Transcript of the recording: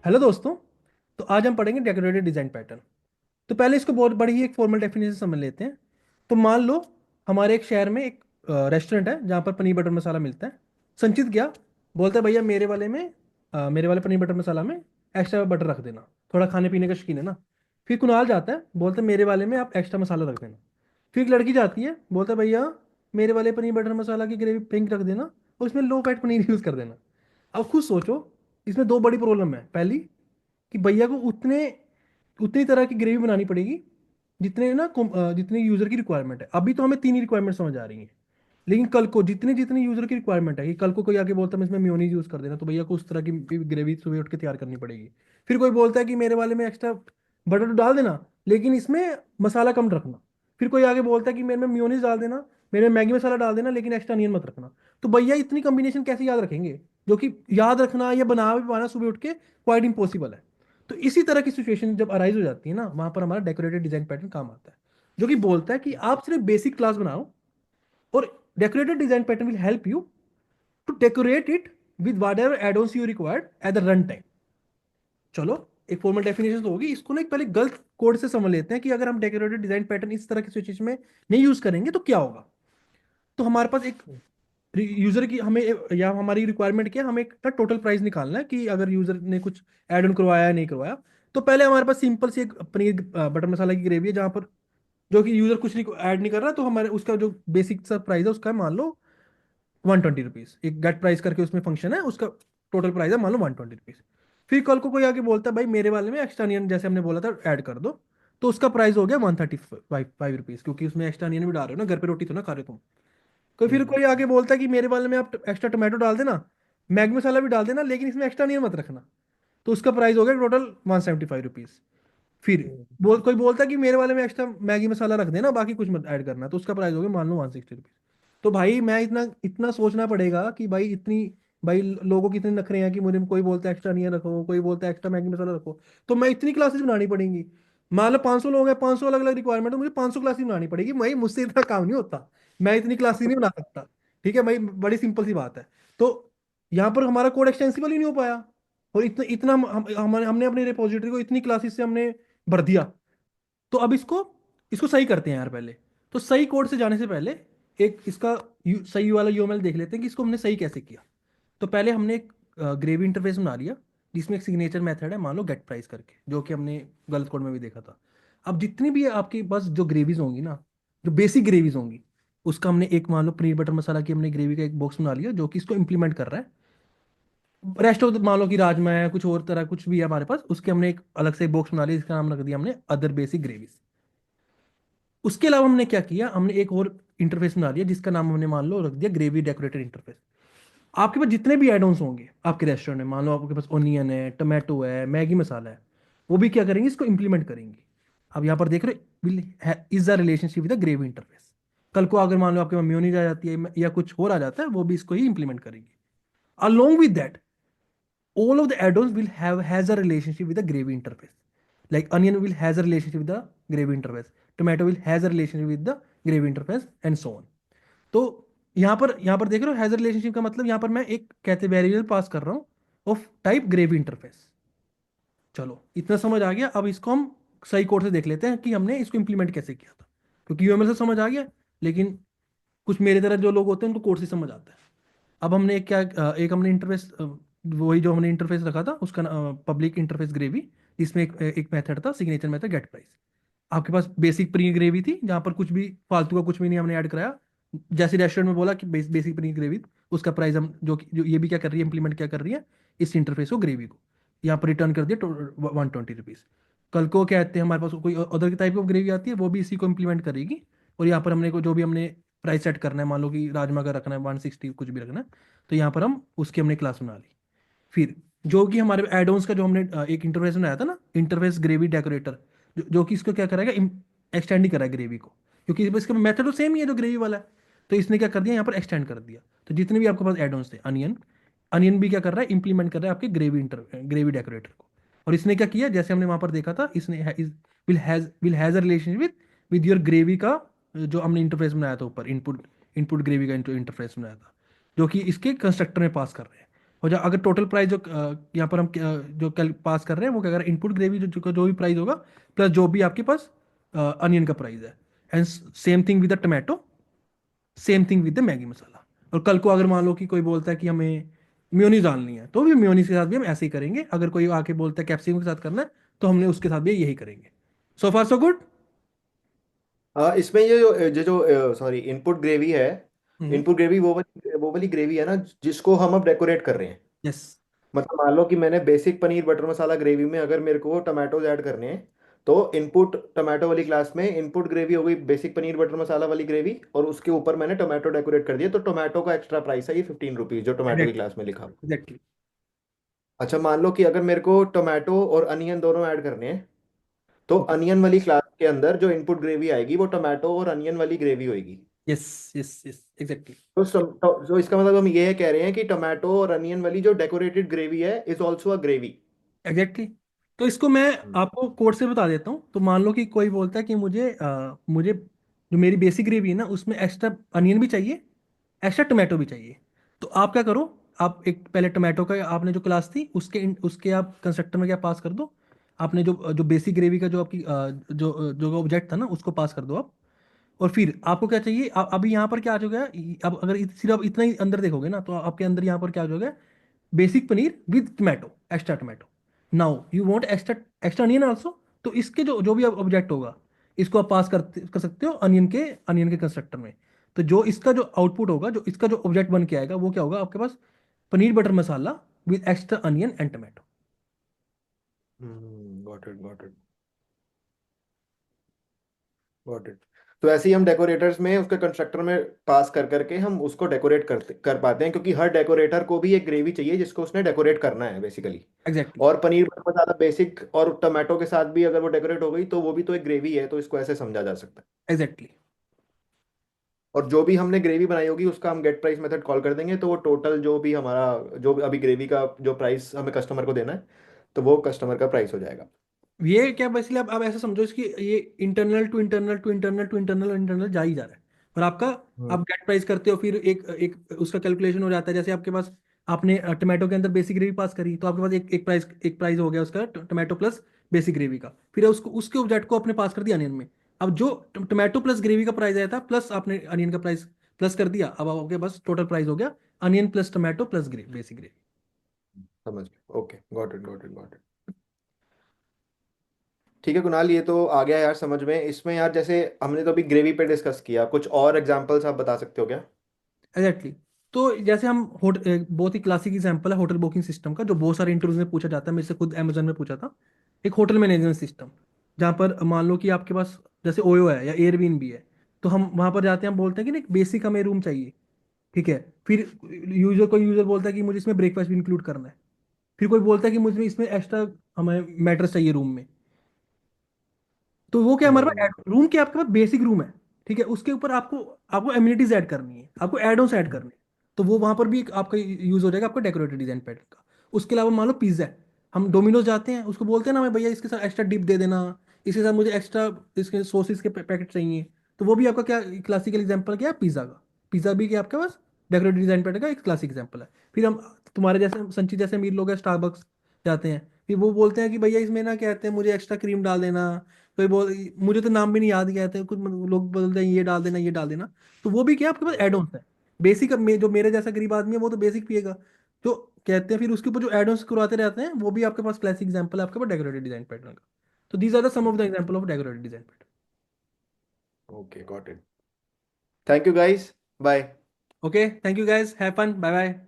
Hello दोस्तों। तो आज हम पढ़ेंगे डेकोरेटेड डिजाइन पैटर्न। तो पहले इसको बहुत बड़ी ही एक फॉर्मल डेफिनेशन समझ लेते हैं। तो मान लो हमारे एक शहर में एक रेस्टोरेंट है जहाँ पर पनीर बटर मसाला मिलता है। संचित गया, बोलता है भैया मेरे वाले पनीर बटर मसाला में एक्स्ट्रा बटर रख देना, थोड़ा खाने पीने का शौकीन है ना। फिर कुणाल जाता है, बोलता है मेरे वाले में आप एक्स्ट्रा मसाला रख देना। फिर एक लड़की जाती है, बोलता है भैया मेरे वाले पनीर बटर मसाला की ग्रेवी पिंक रख देना और उसमें लो फैट पनीर यूज कर देना। अब खुद सोचो, इसमें दो बड़ी प्रॉब्लम है। पहली कि भैया को उतने उतनी तरह की ग्रेवी बनानी पड़ेगी जितने यूजर की रिक्वायरमेंट है। अभी तो हमें तीन ही रिक्वायरमेंट समझ आ रही है, लेकिन कल को जितने जितने यूजर की रिक्वायरमेंट है, कि कल को कोई आके बोलता है मैं इसमें मेयोनीज यूज कर देना, तो भैया को उस तरह की ग्रेवी सुबह उठ के तैयार करनी पड़ेगी। फिर कोई बोलता है कि मेरे वाले में एक्स्ट्रा बटर तो डाल देना, लेकिन इसमें मसाला कम रखना। फिर कोई आगे बोलता है कि मेरे में मेयोनीज डाल देना, मेरे में मैगी मसाला डाल देना, लेकिन एक्स्ट्रा अनियन मत रखना। तो भैया इतनी कॉम्बिनेशन कैसे याद रखेंगे, जो कि याद रखना या बना भी पाना सुबह उठ के क्वाइट इम्पॉसिबल है। तो इसी तरह की सिचुएशन जब अराइज हो जाती है ना, वहां पर हमारा डेकोरेटेड डिजाइन पैटर्न काम आता है, जो कि बोलता है कि आप सिर्फ बेसिक क्लास बनाओ और decorated design pattern will help you to decorate it with whatever addons you required at the run time. चलो, एक फॉर्मल डेफिनेशन तो होगी, इसको ना एक पहले गलत कोड से समझ लेते हैं कि अगर हम डेकोरेटेड डिजाइन पैटर्न इस तरह की सिचुएशन में नहीं यूज करेंगे तो क्या होगा। तो हमारे पास एक यूजर की हमें या हमारी रिक्वायरमेंट क्या है, हमें एक टोटल प्राइस निकालना है कि अगर यूजर ने कुछ ऐड ऑन करवाया या नहीं करवाया। तो पहले हमारे पास सिंपल सी एक पनीर बटर मसाला की ग्रेवी है, जहाँ पर जो कि यूजर कुछ नहीं ऐड नहीं कर रहा, तो हमारे उसका जो बेसिक सा प्राइस है उसका मान लो 120 रुपीज। एक गेट प्राइस करके उसमें फंक्शन है, उसका टोटल प्राइस है मान लो 120 रुपीज। फिर कल को कोई आके बोलता है भाई मेरे वाले में एक्स्ट्रा अनियन जैसे हमने बोला था ऐड कर दो, तो उसका प्राइस हो गया 135 रुपीज, क्योंकि उसमें एक्स्ट्रा अनियन भी डाल रहे हो ना, घर पे रोटी तो ना खा रहे हो तुम। फिर हम्म। कोई आके बोलता है कि मेरे वाले में आप एक्स्ट्रा टोमेटो डाल देना, मैगी मसाला भी डाल देना, लेकिन इसमें एक्स्ट्रा अनियन मत रखना, तो उसका प्राइस हो गया टोटल 175 रुपीज। फिर कोई बोलता है कि मेरे वाले में एक्स्ट्रा मैगी मसाला रख देना, बाकी कुछ मत ऐड करना, तो उसका प्राइस हो गया मान लो 160 रुपीज। तो भाई मैं इतना इतना सोचना पड़ेगा कि भाई लोगों की इतने नखरे हैं कि मुझे कोई बोलता है एक्स्ट्रा नहीं रखो, कोई बोलता है एक्स्ट्रा मैगी मसाला रखो। तो मैं इतनी क्लासेस बनानी पड़ेंगी। मान लो 500 लोग हैं, 500 अलग अलग रिक्वायरमेंट है, मुझे 500 क्लासेस बनानी पड़ेगी। भाई मुझसे इतना काम नहीं होता, मैं इतनी क्लासेस नहीं बना सकता। ठीक है भाई, बड़ी सिंपल सी बात है। तो यहाँ पर हमारा कोड एक्सटेंसिबल ही नहीं हो पाया, और इतना इतना हमने अपने रिपोजिटरी को इतनी क्लासेस से हमने भर दिया। तो अब इसको इसको सही करते हैं यार पहले। तो सही कोड से जाने से पहले एक इसका सही वाला यूएमएल देख लेते हैं कि इसको हमने सही कैसे किया। तो पहले हमने एक ग्रेवी इंटरफेस बना लिया, जिसमें एक सिग्नेचर मेथड है मान लो गेट प्राइस करके, जो कि हमने गलत कोड में भी देखा था। अब जितनी भी आपके पास जो ग्रेवीज होंगी ना, जो बेसिक ग्रेवीज होंगी, उसका हमने एक मान लो पनीर बटर मसाला की हमने ग्रेवी का एक बॉक्स बना लिया जो कि इसको इंप्लीमेंट कर रहा है। रेस्ट ऑफ मान लो कि राजमा है, कुछ और तरह कुछ भी है हमारे पास, उसके हमने एक अलग से बॉक्स बना लिया, इसका नाम रख दिया हमने अदर बेसिक ग्रेवीज। उसके अलावा हमने क्या किया, हमने एक और इंटरफेस बना लिया जिसका नाम हमने मान लो रख दिया ग्रेवी डेकोरेटेड इंटरफेस। आपके पास जितने भी एड ऑन्स होंगे आपके रेस्टोरेंट में, मान लो आपके पास ओनियन है, टमाटो है, मैगी मसाला है, वो भी क्या करेंगे, इसको इंप्लीमेंट करेंगे। अब यहाँ पर देख रहे will is the relationship with the gravy interface. कल को अगर मान लो आपके पास मेयोनीज आ जाती है या कुछ और आ जाता है, वो भी इसको ही इंप्लीमेंट करेंगे। Along with that, all of the add-ons will have has a relationship with the gravy interface. Like onion will has a relationship with the gravy interface, tomato will has a relationship with the gravy interface, and so on. तो यहाँ पर देख रहे हो has relationship का मतलब, यहाँ पर मैं एक कहते वेरिएबल पास कर रहा हूँ ऑफ टाइप ग्रेवी इंटरफेस। चलो इतना समझ आ गया। अब इसको हम सही कोड से देख लेते हैं कि हमने इसको इंप्लीमेंट कैसे किया था, क्योंकि यूएमएल से समझ आ गया, लेकिन कुछ मेरे तरह जो लोग होते हैं उनको कोड से समझ आता है। अब हमने एक हमने इंटरफेस, वही जो हमने इंटरफेस रखा था उसका पब्लिक इंटरफेस ग्रेवी, जिसमें एक मेथड था सिग्नेचर मेथड गेट प्राइस। आपके पास बेसिक प्री ग्रेवी थी जहां पर कुछ भी फालतू का कुछ भी नहीं हमने ऐड कराया। जैसे रेस्टोरेंट में बोला कि बेसिक प्री ग्रेवी, उसका प्राइस हम जो ये भी क्या कर रही है, इंप्लीमेंट क्या कर रही है, इस इंटरफेस को ग्रेवी को यहाँ पर रिटर्न कर दिया 120 रुपीज। कल को क्या कहते हैं, हमारे पास कोई अदर टाइप ऑफ ग्रेवी आती है, वो भी इसी को इंप्लीमेंट करेगी। और यहाँ पर हमने को जो भी हमने प्राइस सेट करना है, मान लो कि राजमा का रखना है 160 कुछ भी रखना है, तो यहाँ पर हम उसकी हमने क्लास बना ली। फिर जो कि हमारे एडोन्स का जो हमने एक इंटरफेस बनाया था ना, इंटरफेस ग्रेवी डेकोरेटर, जो कि इसको क्या करेगा, एक्सटेंड ही करा ग्रेवी को, क्योंकि इसका मेथड तो सेम ही है जो ग्रेवी वाला है। तो इसने क्या कर दिया, यहाँ पर एक्सटेंड कर दिया। तो जितने भी आपके पास एडोन्स थे, अनियन अनियन भी क्या कर रहा है, इंप्लीमेंट कर रहा है आपके ग्रेवी डेकोरेटर को। और इसने क्या किया, जैसे हमने वहां पर देखा था, इसने will has a relationship with your gravy का, जो हमने इंटरफेस बनाया था ऊपर, इनपुट इनपुट ग्रेवी का इंटरफेस बनाया था, जो कि इसके कंस्ट्रक्टर में पास कर रहे हैं। और जो अगर टोटल प्राइस जो यहाँ पर हम जो कल पास कर रहे हैं वो क्या कर रहे हैं, इनपुट ग्रेवी जो भी प्राइस होगा प्लस जो भी आपके पास अनियन का प्राइस है। And same thing with the tomato, same thing with the Maggi masala. और कल को अगर मान लो कि कोई बोलता है कि हमें मेयोनीज डालनी है, तो भी मेयोनीज के साथ भी हम ऐसे ही करेंगे। अगर कोई आके बोलता है कैप्सिकम के साथ करना है, तो हमने उसके साथ भी यही करेंगे। सो फार सो गुड। इसमें ये जो सॉरी इनपुट ग्रेवी है, इनपुट ग्रेवी वो वाली ग्रेवी है ना जिसको हम अब डेकोरेट कर रहे हैं। यस मतलब मान लो कि मैंने बेसिक पनीर बटर मसाला ग्रेवी में अगर मेरे को टमाटोज ऐड करने हैं, तो इनपुट टमाटो वाली क्लास में इनपुट ग्रेवी हो गई बेसिक पनीर बटर मसाला वाली ग्रेवी, और उसके ऊपर मैंने टोमेटो डेकोरेट कर दिया, तो टोमेटो का एक्स्ट्रा प्राइस है ये 15 रुपीज जो टोमेटो की क्लास में लिखा हुआ। एग्जैक्टली। अच्छा मान लो कि अगर मेरे को टोमेटो और अनियन दोनों ऐड करने हैं, तो ओके। अनियन वाली क्लास के अंदर जो इनपुट ग्रेवी आएगी वो टोमेटो और अनियन वाली ग्रेवी होगी। Yes yes yes exactly. तो इसका मतलब हम ये कह रहे हैं कि टोमेटो और अनियन वाली जो डेकोरेटेड ग्रेवी है is also a gravy. Exactly. तो इसको मैं आपको कोड से बता देता हूँ। तो मान लो कि कोई बोलता है कि मुझे जो मेरी बेसिक ग्रेवी है ना उसमें एक्स्ट्रा अनियन भी चाहिए, एक्स्ट्रा टोमेटो भी चाहिए। तो आप क्या करो, आप एक पहले टोमेटो का आपने जो क्लास थी उसके आप कंस्ट्रक्टर में क्या पास कर दो। आपने जो जो बेसिक ग्रेवी का जो आपकी जो ऑब्जेक्ट था ना उसको पास कर दो आप। और फिर आपको क्या चाहिए, अभी यहाँ पर क्या आ जाएगा, अब अगर सिर्फ आप इतना ही अंदर देखोगे ना तो आपके अंदर यहाँ पर क्या आ जाएगा, basic paneer with tomato, extra tomato. Now you want extra extra onion also. तो इसके जो जो भी ऑब्जेक्ट होगा इसको आप पास कर सकते हो अनियन के कंस्ट्रक्टर में। तो जो इसका जो आउटपुट होगा, जो इसका जो ऑब्जेक्ट बन के आएगा वो क्या होगा आपके पास, paneer butter masala with extra onion and tomato. Got it, got it, got it. तो ऐसे ही हम डेकोरेटर्स में उसके कंस्ट्रक्टर में पास कर करके हम उसको डेकोरेट कर पाते हैं, क्योंकि हर डेकोरेटर को भी एक ग्रेवी चाहिए जिसको उसने डेकोरेट करना है बेसिकली। एग्जैक्टली और पनीर बटर मसाला बेसिक और टमाटो के साथ भी अगर वो डेकोरेट हो गई तो वो भी तो एक ग्रेवी है, तो इसको ऐसे समझा जा सकता है। एग्जैक्टली। और जो भी हमने ग्रेवी बनाई होगी उसका हम गेट प्राइस मेथड कॉल कर देंगे, तो वो टोटल जो भी हमारा जो भी अभी ग्रेवी का जो प्राइस हमें कस्टमर को देना है, तो वो कस्टमर का प्राइस हो जाएगा। ये क्या बेसिकली आप ऐसा समझो इसकी, ये internal to internal to internal to internal internal जा ही जा रहा है। और आपका हम्म। आप गेट प्राइस करते हो, फिर एक एक उसका कैलकुलेशन हो जाता है। जैसे आपके पास आपने टमाटो के अंदर बेसिक ग्रेवी पास करी, तो आपके पास एक प्राइस हो गया उसका टमाटो प्लस बेसिक ग्रेवी का। फिर उसको उसके ऑब्जेक्ट को आपने पास कर दिया अनियन में। अब जो टमाटो प्लस ग्रेवी का प्राइस आया था प्लस आपने अनियन का प्राइस प्लस कर दिया, अब आपके पास टोटल प्राइस हो गया onion plus tomato plus basic gravy. समझ गया, okay, got it, got it, got it. ठीक है कुणाल, ये तो आ गया यार समझ में। इसमें यार जैसे हमने तो अभी ग्रेवी पे डिस्कस किया, कुछ और एग्जांपल्स आप बता सकते हो क्या? एग्जैक्टली। तो जैसे हम बहुत ही क्लासिक एग्जांपल है होटल बुकिंग सिस्टम का, जो बहुत सारे इंटरव्यूज में पूछा जाता है, मेरे से खुद अमेजन में पूछा था। एक होटल मैनेजमेंट सिस्टम, जहाँ पर मान लो कि आपके पास जैसे ओयो है या एयरबीएनबी है। तो हम वहाँ पर जाते हैं, हम बोलते हैं कि ना एक बेसिक हमें रूम चाहिए। ठीक है। फिर यूजर बोलता है कि मुझे इसमें ब्रेकफास्ट भी इंक्लूड करना है। फिर कोई बोलता है कि मुझे इसमें एक्स्ट्रा हमें मैट्रेस चाहिए रूम में। तो वो क्या हमारे हम्म। पास रूम के आपके पास बेसिक रूम है। ठीक है। उसके ऊपर आपको आपको एम्यूनिटीज ऐड करनी है, आपको एड ऑन्स ऐड करने हैं। तो वो वहां पर भी एक आपका यूज हो जाएगा आपका डेकोरेटिव डिजाइन पैटर्न का। उसके अलावा मान लो पिज्जा है, हम डोमिनोज जाते हैं, उसको बोलते हैं ना हमें भैया इसके साथ एक्स्ट्रा डिप दे देना, इसके साथ मुझे एक्स्ट्रा इसके सॉसेस के पैकेट चाहिए। तो वो भी आपका क्या क्लासिकल एग्जाम्पल क्या है पिज्जा का। पिज्जा भी क्या आपके पास डेकोरेटिव डिजाइन पैटर्न का एक क्लासिक एग्जाम्पल है। फिर हम तुम्हारे जैसे संचित जैसे अमीर लोग हैं स्टारबक्स जाते हैं, फिर वो बोलते हैं कि भैया इसमें ना कहते हैं मुझे एक्स्ट्रा क्रीम डाल देना। कोई बोल, मुझे तो नाम भी नहीं याद, कहते हैं कुछ लोग बोलते हैं ये डाल देना ये डाल देना। तो वो भी क्या आपके पास एड ऑन्स है। बेसिक जो मेरे जैसा गरीब आदमी है वो तो बेसिक पिएगा। जो कहते हैं फिर उसके ऊपर जो एड ऑन्स करवाते रहते हैं, वो भी आपके पास क्लासिक एग्जांपल है आपके पास डेकोरेटिव डिजाइन पैटर्न का। तो these are the some of the example of decorative design pattern. Okay, got it. Thank you guys, bye. Okay thank you guys, have fun, bye bye.